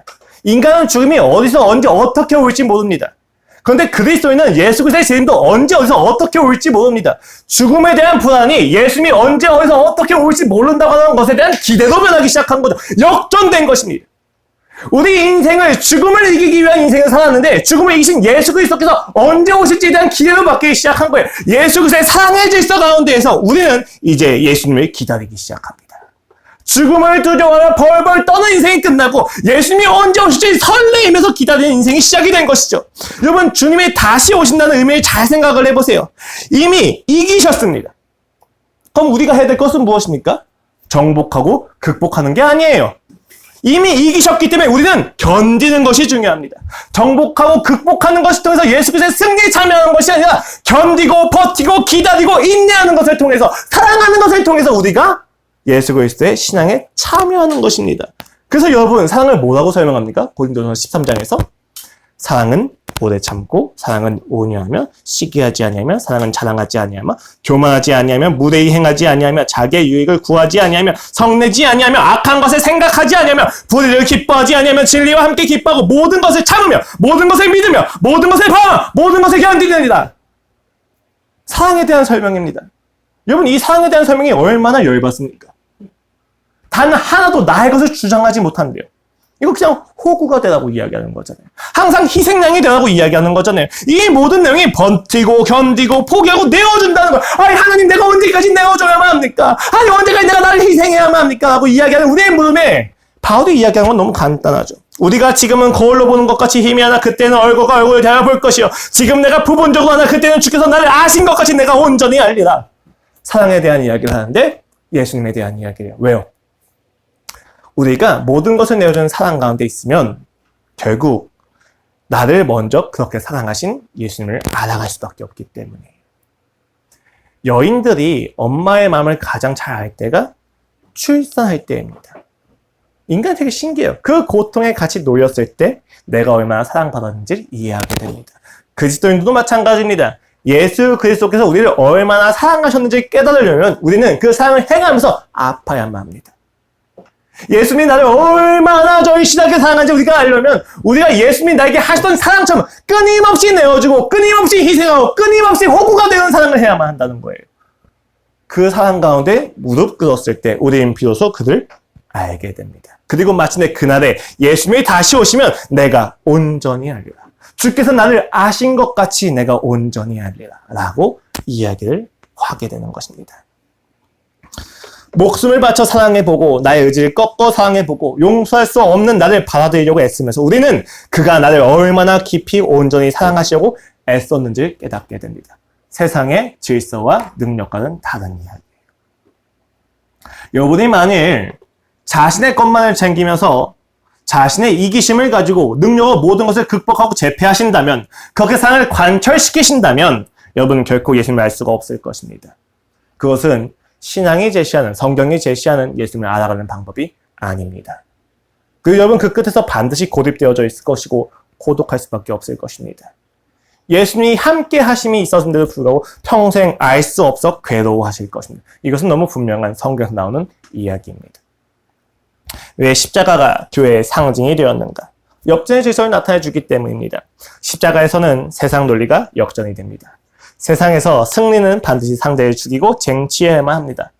인간은 죽음이 어디서 언제 어떻게 올지 모릅니다. 그런데 그리스도인은 예수 그리스도의 재림도 언제 어디서 어떻게 올지 모릅니다. 죽음에 대한 불안이 예수님이 언제 어디서 어떻게 올지 모른다고 하는 것에 대한 기대로 변하기 시작한 거죠. 역전된 것입니다. 우리 인생을 죽음을 이기기 위한 인생을 살았는데 죽음을 이기신 예수 그리스도께서 언제 오실지에 대한 기대로 바뀌기 시작한 거예요. 예수 그리스도의 사랑의 질서 가운데에서 우리는 이제 예수님을 기다리기 시작합니다. 죽음을 두려워하며 벌벌 떠는 인생이 끝나고 예수님이 언제 오실지 설레이면서 기다리는 인생이 시작이 된 것이죠. 여러분, 주님이 다시 오신다는 의미를 잘 생각을 해보세요. 이미 이기셨습니다. 그럼 우리가 해야 될 것은 무엇입니까? 정복하고 극복하는 게 아니에요. 이미 이기셨기 때문에 우리는 견디는 것이 중요합니다. 정복하고 극복하는 것을 통해서 예수 그리스도의 승리에 참여하는 것이 아니라 견디고 버티고 기다리고 인내하는 것을 통해서 사랑하는 것을 통해서 우리가 예수 그리스도의 신앙에 참여하는 것입니다. 그래서 여러분, 사랑을 뭐라고 설명합니까? 고린도전서 13장에서 사랑은 오래 참고, 사랑은 온유하며, 시기하지 아니하며, 사랑은 자랑하지 아니하며, 교만하지 아니하며, 무례히 행하지 아니하며, 자기의 유익을 구하지 아니하며, 성내지 아니하며, 악한 것을 생각하지 아니하며, 불의를 기뻐하지 아니하며, 진리와 함께 기뻐하고, 모든 것을 참으며, 모든 것을 믿으며, 모든 것을 바라며, 모든 것을 견디느니라. 사랑에 대한 설명입니다. 여러분, 이 사랑에 대한 설명이 얼마나 열받습니까? 단 하나도 나의 것을 주장하지 못한대요. 이거 그냥 호구가 되라고 이야기하는 거잖아요. 항상 희생양이 되라고 이야기하는 거잖아요. 이 모든 내용이 버티고 견디고 포기하고 내어준다는 거. 아니, 하나님, 내가 언제까지 내어줘야만 합니까? 아니, 언제까지 내가 나를 희생해야만 합니까? 하고 이야기하는 우리의 물음에 바울이 이야기하는 건 너무 간단하죠. 우리가 지금은 거울로 보는 것 같이 힘이 하나 그때는 얼굴과 얼굴을 대하볼 것이요. 지금 내가 부분적으로 하나 그때는 주께서 나를 아신 것 같이 내가 온전히 알리라. 사랑에 대한 이야기를 하는데 예수님에 대한 이야기예요. 왜요? 우리가 모든 것을 내어주는 사랑 가운데 있으면 결국 나를 먼저 그렇게 사랑하신 예수님을 알아갈 수밖에 없기 때문에. 여인들이 엄마의 마음을 가장 잘 알 때가 출산할 때입니다. 인간이 되게 신기해요. 그 고통에 같이 놓였을 때 내가 얼마나 사랑받았는지를 이해하게 됩니다. 그리스도인들도 마찬가지입니다. 예수 그리스도께서 우리를 얼마나 사랑하셨는지 깨달으려면 우리는 그 사랑을 행하면서 아파야만 합니다. 예수님이 나를 얼마나 절실하게 사랑하는지 우리가 알려면 우리가 예수님이 나에게 하시던 사랑처럼 끊임없이 내어주고 끊임없이 희생하고 끊임없이 호구가 되는 사랑을 해야만 한다는 거예요. 그 사랑 가운데 무릎 꿇었을 때 우리는 비로소 그를 알게 됩니다. 그리고 마침내 그날에 예수님이 다시 오시면 내가 온전히 알리라. 주께서 나를 아신 것 같이 내가 온전히 알리라 라고 이야기를 하게 되는 것입니다. 목숨을 바쳐 사랑해보고 나의 의지를 꺾어 사랑해보고 용서할 수 없는 나를 받아들이려고 애쓰면서 우리는 그가 나를 얼마나 깊이 온전히 사랑하시려고 애썼는지를 깨닫게 됩니다. 세상의 질서와 능력과는 다른 이야기예요. 여러분이 만일 자신의 것만을 챙기면서 자신의 이기심을 가지고 능력으로 모든 것을 극복하고 제패하신다면 그렇게 사랑을 관철시키신다면 여러분은 결코 예수님을 알 수가 없을 것입니다. 그것은 신앙이 제시하는, 성경이 제시하는 예수님을 알아가는 방법이 아닙니다. 그리고 여러분 그 끝에서 반드시 고립되어져 있을 것이고 고독할 수밖에 없을 것입니다. 예수님이 함께 하심이 있었는데도 불구하고 평생 알 수 없어 괴로워하실 것입니다. 이것은 너무 분명한 성경에서 나오는 이야기입니다. 왜 십자가가 교회의 상징이 되었는가? 역전의 질서를 나타내 주기 때문입니다. 십자가에서는 세상 논리가 역전이 됩니다. 세상에서 승리는 반드시 상대를 죽이고 쟁취해야만 합니다.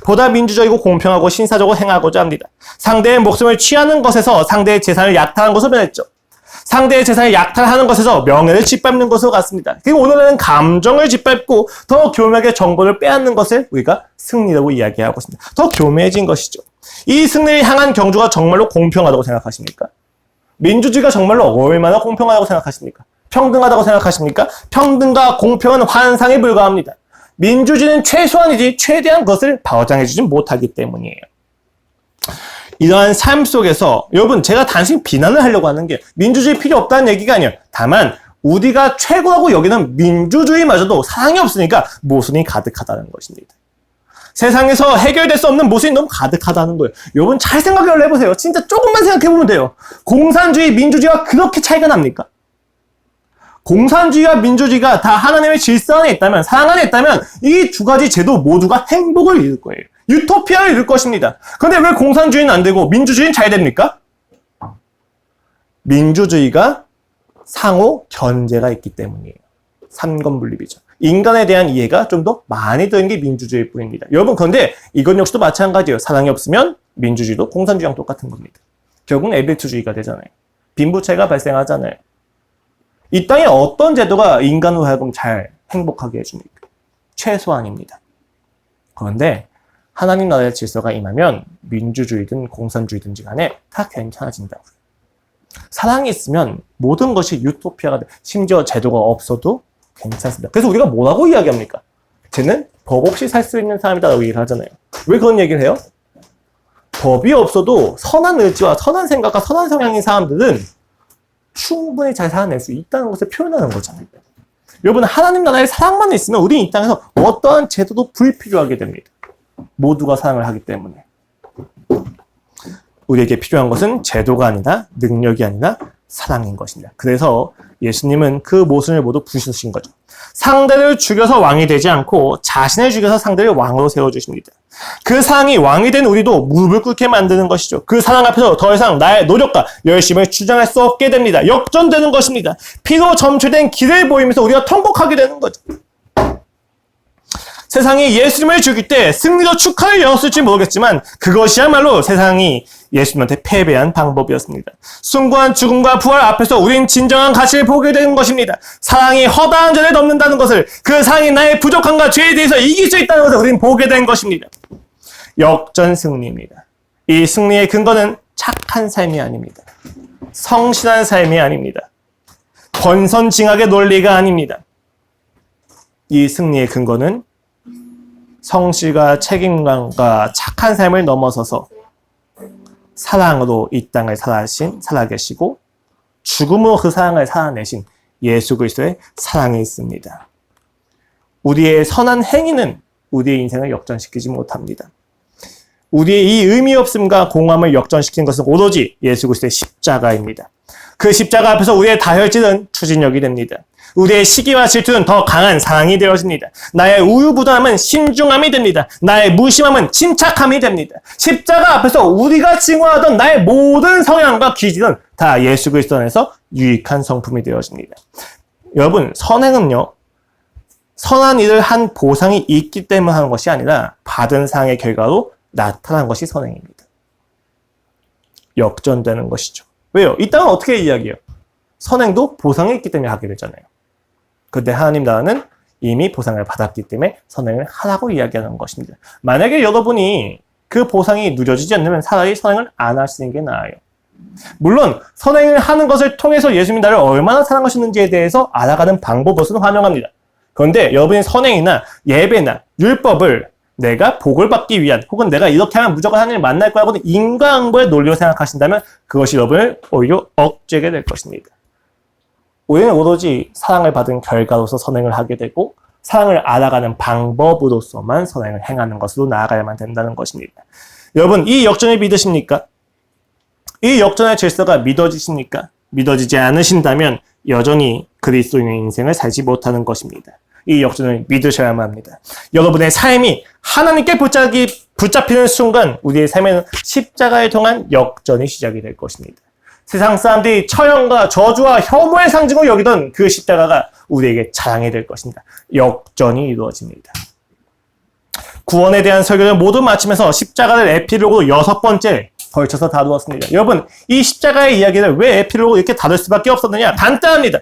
보다 민주적이고 공평하고 신사적으로 행하고자 합니다. 상대의 목숨을 취하는 것에서 상대의 재산을 약탈하는 것으로 변했죠. 상대의 재산을 약탈하는 것에서 명예를 짓밟는 것으로 갔습니다. 그리고 오늘은 감정을 짓밟고 더 교묘하게 정보를 빼앗는 것을 우리가 승리라고 이야기하고 있습니다. 더 교묘해진 것이죠. 이 승리를 향한 경주가 정말로 공평하다고 생각하십니까? 민주주의가 정말로 얼마나 공평하다고 생각하십니까? 평등하다고 생각하십니까? 평등과 공평은 환상에 불과합니다. 민주주의는 최소한이지 최대한 것을 보장해주지 못하기 때문이에요. 이러한 삶 속에서 여러분 제가 단순히 비난을 하려고 하는 게 민주주의 필요 없다는 얘기가 아니에요. 다만 우리가 최고라고 여기는 민주주의마저도 사랑이 없으니까 모순이 가득하다는 것입니다. 세상에서 해결될 수 없는 모순이 너무 가득하다는 거예요. 여러분 잘 생각을 해보세요. 진짜 조금만 생각해보면 돼요. 공산주의, 민주주의가 그렇게 차이가 납니까? 공산주의와 민주주의가 다 하나님의 질서 안에 있다면, 사랑 안에 있다면 이 두 가지 제도 모두가 행복을 이룰 거예요. 유토피아를 이룰 것입니다. 그런데 왜 공산주의는 안 되고 민주주의는 잘 됩니까? 민주주의가 상호 견제가 있기 때문이에요. 삼권분립이죠. 인간에 대한 이해가 좀 더 많이 드는 게 민주주의일 뿐입니다. 여러분 그런데 이건 역시도 마찬가지예요. 사랑이 없으면 민주주의도 공산주의랑 똑같은 겁니다. 결국은 엘리트주의가 되잖아요. 빈부차이가 발생하잖아요. 이 땅에 어떤 제도가 인간으로 하여금 잘 행복하게 해줍니까? 최소한입니다. 그런데 하나님 나라의 질서가 임하면 민주주의든 공산주의든지 간에 다 괜찮아진다고요. 사랑이 있으면 모든 것이 유토피아가 돼. 심지어 제도가 없어도 괜찮습니다. 그래서 우리가 뭐라고 이야기합니까? 쟤는 법 없이 살 수 있는 사람이다라고 얘기를 하잖아요. 왜 그런 얘기를 해요? 법이 없어도 선한 의지와 선한 생각과 선한 성향인 사람들은 충분히 잘 살아낼 수 있다는 것을 표현하는 거잖아요. 여러분 하나님 나라의 사랑만 있으면 우리는 이 땅에서 어떠한 제도도 불필요하게 됩니다. 모두가 사랑을 하기 때문에. 우리에게 필요한 것은 제도가 아니라 능력이 아니라 사랑인 것입니다. 그래서 예수님은 그 모순을 모두 부수신 거죠. 상대를 죽여서 왕이 되지 않고 자신을 죽여서 상대를 왕으로 세워주십니다. 그 사랑이 왕이 된 우리도 무릎을 꿇게 만드는 것이죠. 그 사랑 앞에서 더 이상 나의 노력과 열심을 주장할 수 없게 됩니다. 역전되는 것입니다. 피로 점철된 길을 보이면서 우리가 통곡하게 되는 거죠. 세상이 예수님을 죽일 때 승리로 축하를 열었을지 모르겠지만 그것이야말로 세상이 예수님한테 패배한 방법이었습니다. 숭고한 죽음과 부활 앞에서 우린 진정한 가치를 보게 되는 것입니다. 사랑이 허다한 전에 넘는다는 것을, 그 사랑이 나의 부족함과 죄에 대해서 이길 수 있다는 것을 우린 보게 된 것입니다. 역전 승리입니다. 이 승리의 근거는 착한 삶이 아닙니다. 성실한 삶이 아닙니다. 권선징악의 논리가 아닙니다. 이 승리의 근거는 성실과 책임감과 착한 삶을 넘어서서 사랑으로 이 땅을 살아계시고 죽음으로 그 사랑을 살아내신 예수 그리스도의 사랑이 있습니다. 우리의 선한 행위는 우리의 인생을 역전시키지 못합니다. 우리의 이 의미 없음과 공허함을 역전시키는 것은 오로지 예수 그리스도의 십자가입니다. 그 십자가 앞에서 우리의 다혈질은 추진력이 됩니다. 우리의 시기와 질투는 더 강한 사랑이 되어집니다. 나의 우유부단함은 신중함이 됩니다. 나의 무심함은 침착함이 됩니다. 십자가 앞에서 우리가 증오하던 나의 모든 성향과 기질은 다 예수 그리스도 안에서 유익한 성품이 되어집니다. 여러분, 선행은요, 선한 일을 한 보상이 있기 때문에 하는 것이 아니라 받은 사랑의 결과로 나타난 것이 선행입니다. 역전되는 것이죠. 왜요? 이 땅은 어떻게 이야기해요? 선행도 보상이 있기 때문에 하게 되잖아요. 그런데 하나님 나라는 이미 보상을 받았기 때문에 선행을 하라고 이야기하는 것입니다. 만약에 여러분이 그 보상이 누려지지 않으면 차라리 선행을 안 하시는 게 나아요. 물론 선행을 하는 것을 통해서 예수님이 나를 얼마나 사랑하시는지에 대해서 알아가는 방법으로서는 환영합니다. 그런데 여러분의 선행이나 예배나 율법을 내가 복을 받기 위한, 혹은 내가 이렇게 하면 무조건 하나님을 만날 거라고는 인과응보의 논리로 생각하신다면 그것이 여러분을 오히려 억제게 될 것입니다. 우리는 오로지 사랑을 받은 결과로서 선행을 하게 되고 사랑을 알아가는 방법으로서만 선행을 행하는 것으로 나아가야만 된다는 것입니다. 여러분, 이 역전을 믿으십니까? 이 역전의 질서가 믿어지십니까? 믿어지지 않으신다면 여전히 그리스도인의 인생을 살지 못하는 것입니다. 이 역전을 믿으셔야만 합니다. 여러분의 삶이 하나님께 붙잡히는 순간 우리의 삶에는 십자가에 통한 역전이 시작이 될 것입니다. 세상 사람들이 처형과 저주와 혐오의 상징으로 여기던 그 십자가가 우리에게 자랑이 될 것입니다. 역전이 이루어집니다. 구원에 대한 설교를 모두 마치면서 십자가를 에피로그로 6번째 걸쳐서 다루었습니다. 여러분, 이 십자가의 이야기를 왜 에피로그로 이렇게 다룰 수밖에 없었느냐? 간단합니다.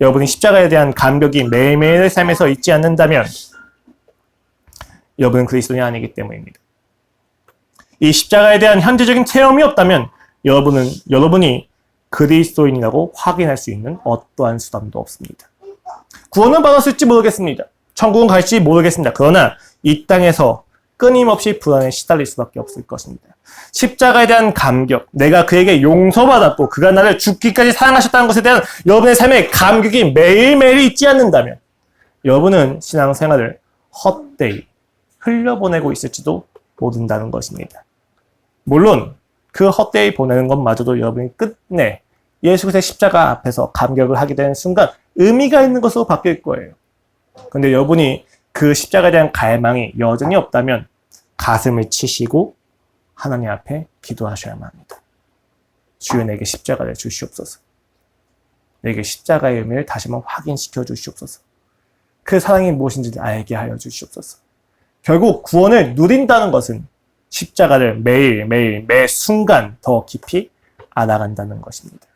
여러분이 십자가에 대한 감격이 매일매일의 삶에서 있지 않는다면 여러분은 그리스도인이 아니기 때문입니다. 이 십자가에 대한 현재적인 체험이 없다면 여러분이 그리스도인이라고 확인할 수 있는 어떠한 수단도 없습니다. 구원은 받았을지 모르겠습니다. 천국은 갈지 모르겠습니다. 그러나 이 땅에서 끊임없이 불안에 시달릴 수밖에 없을 것입니다. 십자가에 대한 감격, 내가 그에게 용서받았고 그가 나를 죽기까지 사랑하셨다는 것에 대한 여러분의 삶의 감격이 매일매일 있지 않는다면 여러분은 신앙생활을 헛되이 흘려보내고 있을지도 모른다는 것입니다. 물론 그 헛되이 보내는 것마저도 여러분이 끝내 예수 그리스도의 십자가 앞에서 감격을 하게 되는 순간 의미가 있는 것으로 바뀔 거예요. 근데 여러분이 그 십자가에 대한 갈망이 여전히 없다면 가슴을 치시고 하나님 앞에 기도하셔야만 합니다. 주여 내게 십자가를 주시옵소서. 내게 십자가의 의미를 다시 한번 확인시켜 주시옵소서. 그 사랑이 무엇인지 알게 하여 주시옵소서. 결국 구원을 누린다는 것은 십자가를 매일매일 매 순간 더 깊이 알아간다는 것입니다.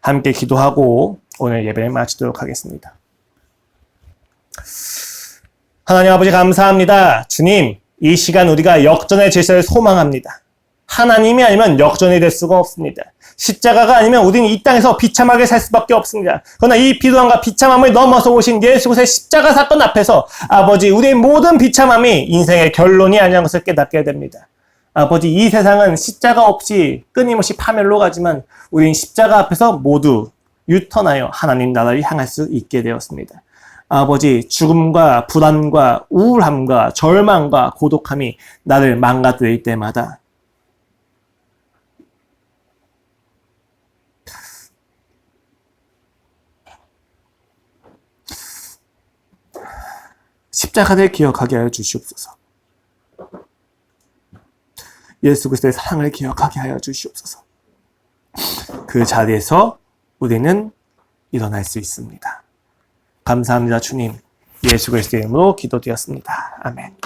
함께 기도하고 오늘 예배를 마치도록 하겠습니다. 하나님 아버지 감사합니다. 주님, 이 시간 우리가 역전의 질서를 소망합니다. 하나님이 아니면 역전이 될 수가 없습니다. 십자가가 아니면 우리는 이 땅에서 비참하게 살 수밖에 없습니다. 그러나 이 비도함과 비참함을 넘어서 오신 예수 그리스도의 십자가 사건 앞에서 아버지 우리의 모든 비참함이 인생의 결론이 아니라는 것을 깨닫게 됩니다. 아버지 이 세상은 십자가 없이 끊임없이 파멸로 가지만 우리는 십자가 앞에서 모두 유턴하여 하나님 나라를 향할 수 있게 되었습니다. 아버지 죽음과 불안과 우울함과 절망과 고독함이 나를 망가뜨릴 때마다 십자가를 기억하게 하여 주시옵소서. 예수 그리스도의 사랑을 기억하게 하여 주시옵소서. 그 자리에서 우리는 일어날 수 있습니다. 감사합니다, 주님. 예수 그리스도의 이름으로 기도드렸습니다. 아멘.